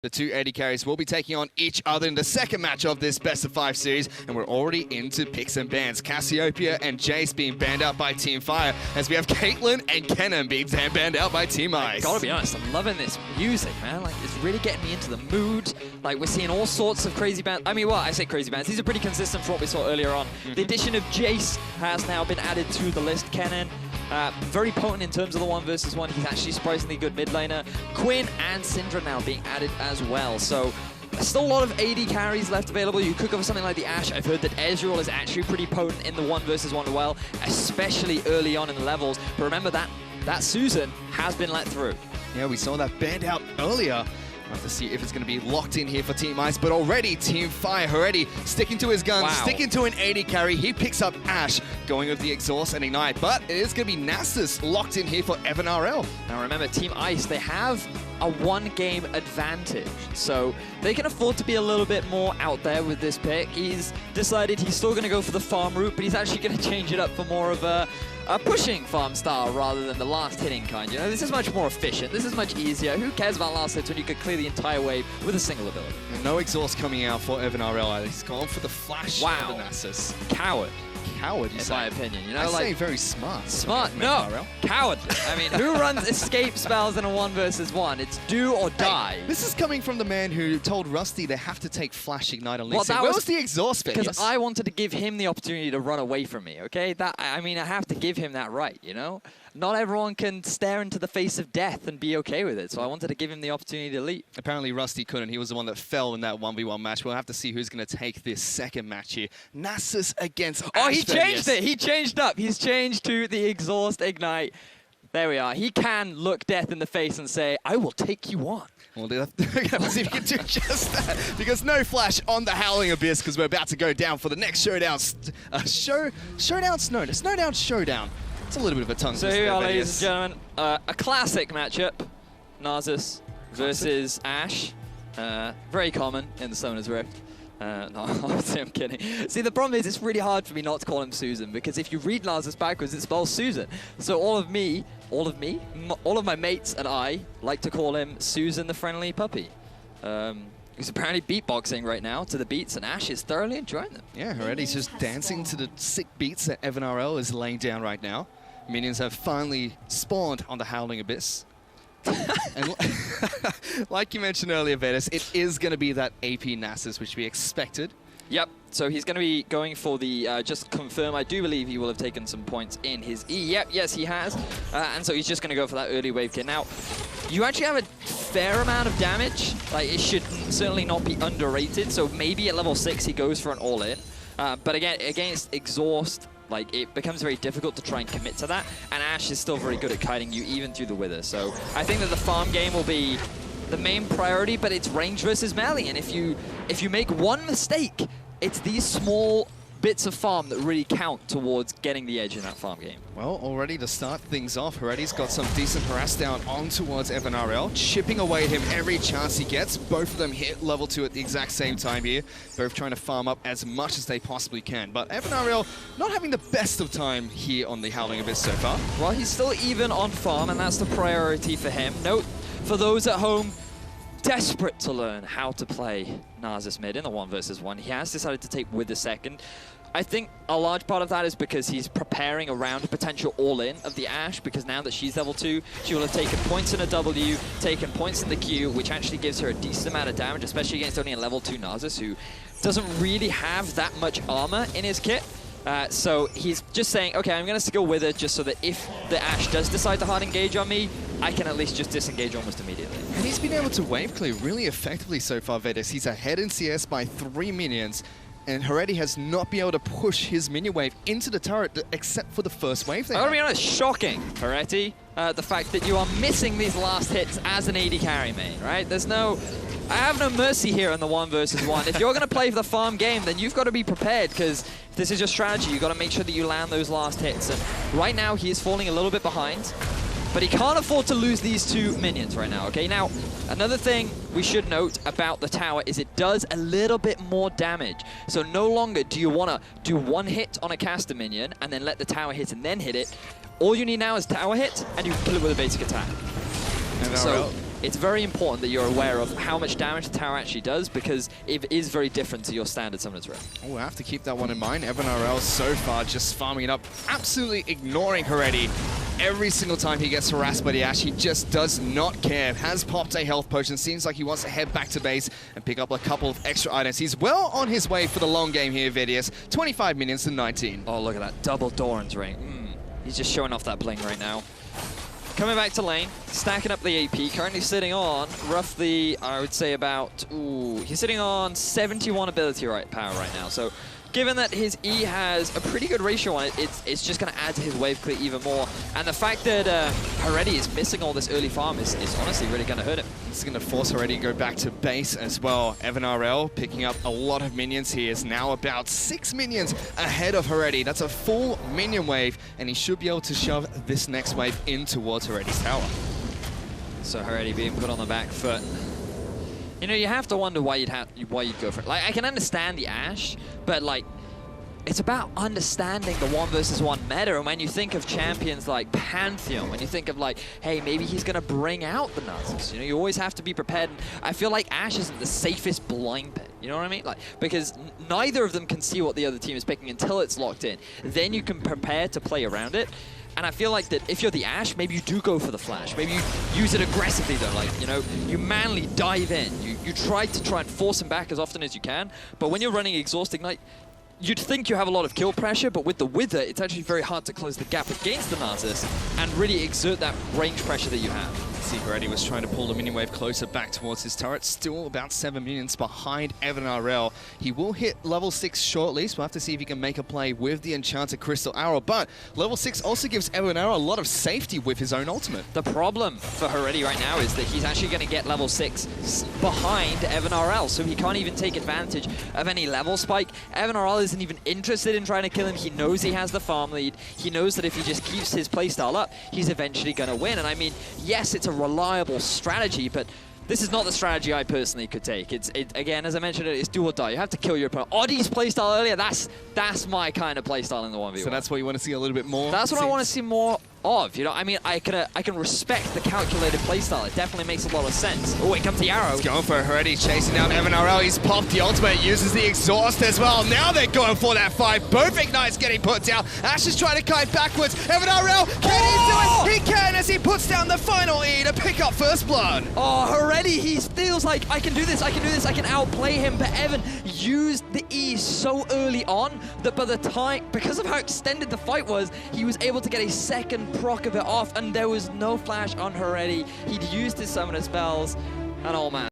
The two AD carries will be taking on each other in the second match of this best-of-5 series, and we're already into picks and bans. Cassiopeia and Jace being banned out by Team Fire, as we have Caitlyn and Kennen being banned out by Team Ice. Gotta be honest, I'm loving this music, man. Like, it's really getting me into the mood. Like, we're seeing all sorts of crazy bands. I mean, well, I say crazy bands. These are pretty consistent from what we saw earlier on. The addition of Jace has now been added to the list. Kennen, very potent in terms of the 1v1. He's actually surprisingly good mid laner. Quinn and Syndra now being added as well. So there's still a lot of AD carries left available. You could go for something like the Ashe. I've heard that EvanRL is actually pretty potent in the 1v1 as well, especially early on in the levels. But remember that Susan has been let through. Yeah, we saw that banned out earlier. We'll have to see if it's going to be locked in here for Team Ice, but already Team Fire, Haretti sticking to his guns, sticking to an AD carry. He picks up Ashe, going with the Exhaust and Ignite, but it is going to be Nasus locked in here for EvanRL. Now remember, Team Ice, they have a one-game advantage, so they can afford to be a little bit more out there with this pick. He's decided he's still going to go for the farm route, but he's actually going to change it up for more of a pushing farm style rather than the last hitting kind. You know, this is much more efficient. This is much easier. Who cares about last hits when you could clear the entire wave with a single ability? And no exhaust coming out for EvanRL. He's gone for the flash. Wow. Of the Nasus. Coward. Coward, in my opinion. You know, I say very smart. Smart? No. Cowardly. I mean, who runs escape spells in a 1v1? It's do or die. Hey, this is coming from the man who told Rusty they have to take Flash Ignite on Lee Sin. Well, Where was the exhaust bit? Because I wanted to give him the opportunity to run away from me, okay? I mean, I have to give him that right, you know? Not everyone can stare into the face of death and be okay with it, so I wanted to give him the opportunity to leap. Apparently Rusty couldn't. He was the one that fell in that 1v1 match. We'll have to see who's going to take this second match here. Nasus against Oh, he changed it! He changed up! He's changed to the Exhaust Ignite. There we are. He can look death in the face and say, I will take you on. Well, let's see if he can do just that. Because no flash on the Howling Abyss, because we're about to go down for the next showdown. Snowdown Showdown. It's a little bit of a tongue twister. So here we are, ladies and gentlemen. A classic matchup. Nasus versus Ashe. Very common in the Summoner's Rift. No, obviously I'm kidding. See, the problem is it's really hard for me not to call him Susan, because if you read Nasus backwards, it spells Susan. So all of my mates and I like to call him Susan the Friendly Puppy. He's apparently beatboxing right now to the beats, and Ashe is thoroughly enjoying them. Yeah, Haretti's just dancing to the sick beats that EvanRL is laying down right now. Minions have finally spawned on the Howling Abyss. And like you mentioned earlier, Vetus, it is going to be that AP Nasus, which we expected. Yep, so he's going to be going for the, just confirm, I do believe he will have taken some points in his E. Yep, yes, he has. And so he's just going to go for that early wave kit. Now, you actually have a fair amount of damage. Like, it should certainly not be underrated. So maybe at level 6 he goes for an all-in. But again, against Exhaust, like, it becomes very difficult to try and commit to that. And Ashe is still very good at kiting you even through the Wither. So I think that the farm game will be the main priority, but it's range versus melee. And if you make one mistake, it's these small bits of farm that really count towards getting the edge in that farm game. Well, already to start things off, Haretti's got some decent harass down on towards EvanRL, chipping away at him every chance he gets. Both of them hit level 2 at the exact same time here, both trying to farm up as much as they possibly can. But EvanRL not having the best of time here on the Howling Abyss so far. Well, he's still even on farm, and that's the priority for him. Note, for those at home, desperate to learn how to play Nasus mid in the 1v1. He has decided to take Wither second. I think a large part of that is because he's preparing around a potential all-in of the Ashe, because now that she's level 2, she will have taken points in a W, taken points in the Q, which actually gives her a decent amount of damage, especially against only a level 2 Nasus, who doesn't really have that much armor in his kit. So he's just saying, okay, I'm going to skill Wither just so that if the Ashe does decide to hard engage on me, I can at least just disengage almost immediately. And he's been able to wave clear really effectively so far, Vetus. He's ahead in CS by 3 minions, and Haretti has not been able to push his minion wave into the turret except for the first wave there. I gotta be honest, shocking, Haretti, the fact that you are missing these last hits as an AD carry main, right? I have no mercy here in the 1v1. If you're going to play for the farm game, then you've got to be prepared, because if this is your strategy, you've got to make sure that you land those last hits. And right now, he is falling a little bit behind, but he can't afford to lose these 2 minions right now, okay? Now, another thing we should note about the tower is it does a little bit more damage. So no longer do you want to do 1 hit on a caster minion and then let the tower hit and then hit it. All you need now is tower hit, and you can kill it with a basic attack. So it's very important that you're aware of how much damage the tower actually does, because it is very different to your standard Summoner's Rift. Oh, we'll have to keep that one in mind. EvanRL so far just farming it up, absolutely ignoring Haretti. Every single time he gets harassed by the Ashe, he just does not care. Has popped a health potion, seems like he wants to head back to base and pick up a couple of extra items. He's well on his way for the long game here, Vidius. 25 minions to 19. Oh, look at that. Double Doran's ring. He's just showing off that bling right now. Coming back to lane, stacking up the AP, currently sitting on roughly, I would say about, he's sitting on 71 ability power right now. So given that his E has a pretty good ratio on it, it's just going to add to his wave clear even more. And the fact that Haretti is missing all this early farm is honestly really going to hurt him. It's going to force Haretti to go back to base as well. EvanRL picking up a lot of minions. He is now about 6 minions ahead of Haretti. That's a full minion wave, and he should be able to shove this next wave in towards Haretti's tower. So Haretti being put on the back foot. You know, you have to wonder why you'd go for it. Like, I can understand the Ashe, but like, it's about understanding the 1 versus 1 meta. And when you think of champions like Pantheon, when you think of like, hey, maybe he's gonna bring out the Nasus, you know, you always have to be prepared. And I feel like Ashe isn't the safest blind pit. You know what I mean? Like, because neither of them can see what the other team is picking until it's locked in. Then you can prepare to play around it. And I feel like that if you're the Ashe, maybe you do go for the flash. Maybe you use it aggressively though, like, you know, you manly dive in. You try and force him back as often as you can. But when you're running Exhaust Ignite, you'd think you have a lot of kill pressure, but with the Wither, it's actually very hard to close the gap against the Nasus and really exert that range pressure that you have. See, Haretti was trying to pull the minion wave closer back towards his turret, still about 7 minions behind EvanRL. He will hit level 6 shortly, so we'll have to see if he can make a play with the Enchanted Crystal Arrow, but level 6 also gives EvanRL a lot of safety with his own ultimate. The problem for Haretti right now is that he's actually going to get level 6 behind EvanRL, so he can't even take advantage of any level spike. EvanRL isn't even interested in trying to kill him. He knows he has the farm lead. He knows that if he just keeps his playstyle up, he's eventually going to win. And I mean, yes, it's a reliable strategy, but this is not the strategy I personally could take. Again, as I mentioned, it's do or die. You have to kill your opponent. Oddie's playstyle earlier, that's my kind of playstyle in the 1v1. So that's what you want to see a little bit more? That's what I want to see more of, you know. I mean, I can respect the calculated playstyle. It definitely makes a lot of sense. Oh, here comes the arrow. He's going for Haretti, chasing down EvanRL. He's popped the ultimate, uses the exhaust as well. Now they're going for that fight. Both ignites getting put down. Ash is trying to kite backwards. EvanRL, can he do it? He can, as he puts down the final E to pick up first blood. Oh, Haretti, he feels like I can do this, I can outplay him, but Evan used the E so early on that by the time, because of how extended the fight was, he was able to get a second proc of it off, and there was no flash on Haretti. He'd used his summoner spells, and oh man.